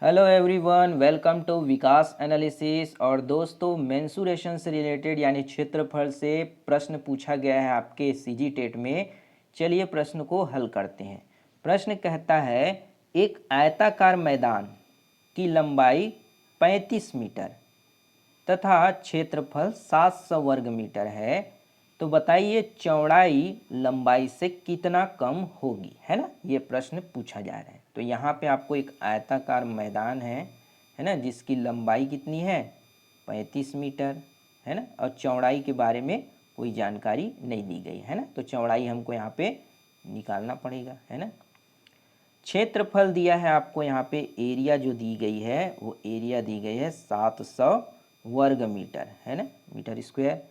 Hello everyone, welcome to Vikas analysis. और दोस्तों, mensuration से रिलेटेड यानी क्षेत्रफल से प्रश्न पूछा गया है आपके सीजी टेट में। चलिए प्रश्न को हल करते हैं। प्रश्न कहता है एक आयताकार मैदान की लंबाई 35 मीटर तथा क्षेत्रफल 700 वर्ग मीटर है, तो बताइए चौड़ाई लंबाई से कितना कम होगी, है ना। ये प्रश्न पूछा जा रहा है। तो यहाँ पे आपको एक आयताकार मैदान है ना, जिसकी लंबाई कितनी है 35 मीटर, है ना, और चौड़ाई के बारे में कोई जानकारी नहीं दी गई है ना। तो चौड़ाई हमको यहाँ पे निकालना पड़ेगा, है ना। क्षेत्रफल दिया है आपको, यहाँ पे एरिया जो दी गई है वो एरिया दी गई है 700 वर्ग मीटर, है ना, मीटर स्क्वायर।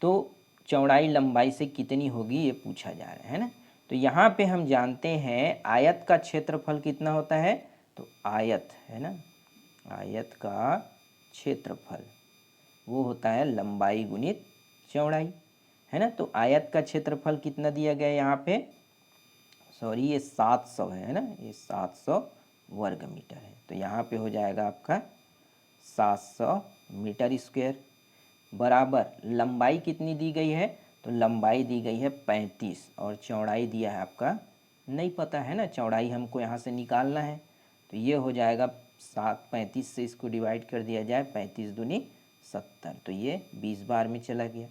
तो चौड़ाई लंबाई से कितनी होगी ये पूछा जा रहा है ना। तो यहाँ पे हम जानते हैं आयत का क्षेत्रफल कितना होता है। तो आयत, है ना, आयत का क्षेत्रफल वो होता है लंबाई गुणित चौड़ाई, है ना। तो आयत का क्षेत्रफल कितना दिया गया है यहाँ पे, सॉरी ये 700 है ना, ये 700 वर्ग मीटर है। तो यहाँ पे हो जाएगा आपका 700 मीटर स्क्वायर बराबर लंबाई कितनी दी गई है। तो लंबाई दी गई है 35 और चौड़ाई दिया है आपका नहीं पता, है ना। चौड़ाई हमको यहाँ से निकालना है। तो ये हो जाएगा 35 से इसको डिवाइड कर दिया जाए, 35 दूनी 70, तो ये 20 बार में चला गया।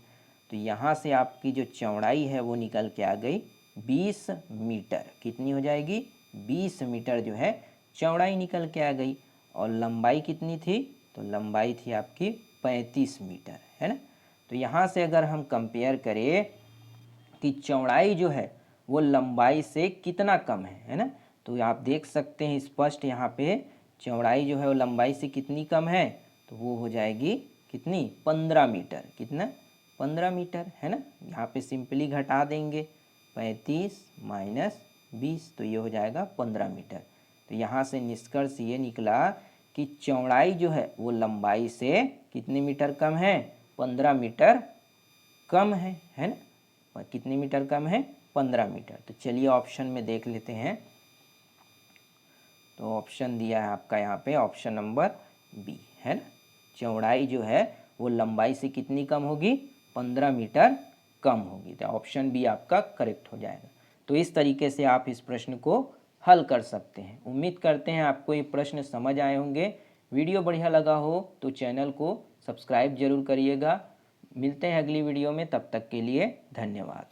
तो यहाँ से आपकी जो चौड़ाई है वो निकल के आ गई 20 मीटर। कितनी हो जाएगी 20 मीटर जो है चौड़ाई निकल के आ गई। और लंबाई कितनी थी, तो लंबाई थी आपकी 35 मीटर, है ना। तो यहाँ से अगर हम कंपेयर करें कि चौड़ाई जो है वो लंबाई से कितना कम है ना, तो आप देख सकते हैं स्पष्ट यहाँ पे चौड़ाई जो है वो लंबाई से कितनी कम है। तो वो हो जाएगी कितनी 15 मीटर, कितना 15 मीटर, है ना। यहाँ पे सिंपली घटा देंगे 35 माइनस 20, तो ये हो जाएगा 15 मीटर। तो यहाँ से निष्कर्ष ये निकला कि चौड़ाई जो है वो लंबाई से कितने मीटर कम है, 15 मीटर कम है ना। कितने मीटर कम है, 15 मीटर। तो चलिए ऑप्शन में देख लेते हैं। तो ऑप्शन दिया है आपका यहाँ पे ऑप्शन नंबर बी, है ना। चौड़ाई जो है वो लंबाई से कितनी कम होगी, 15 मीटर कम होगी। तो ऑप्शन बी आपका करेक्ट हो जाएगा। तो इस तरीके से आप इस प्रश्न को हल कर सकते हैं। उम्मीद करते हैं आपको ये प्रश्न समझ आए होंगे। वीडियो बढ़िया लगा हो तो चैनल को सब्सक्राइब जरूर करिएगा। मिलते हैं अगली वीडियो में, तब तक के लिए धन्यवाद।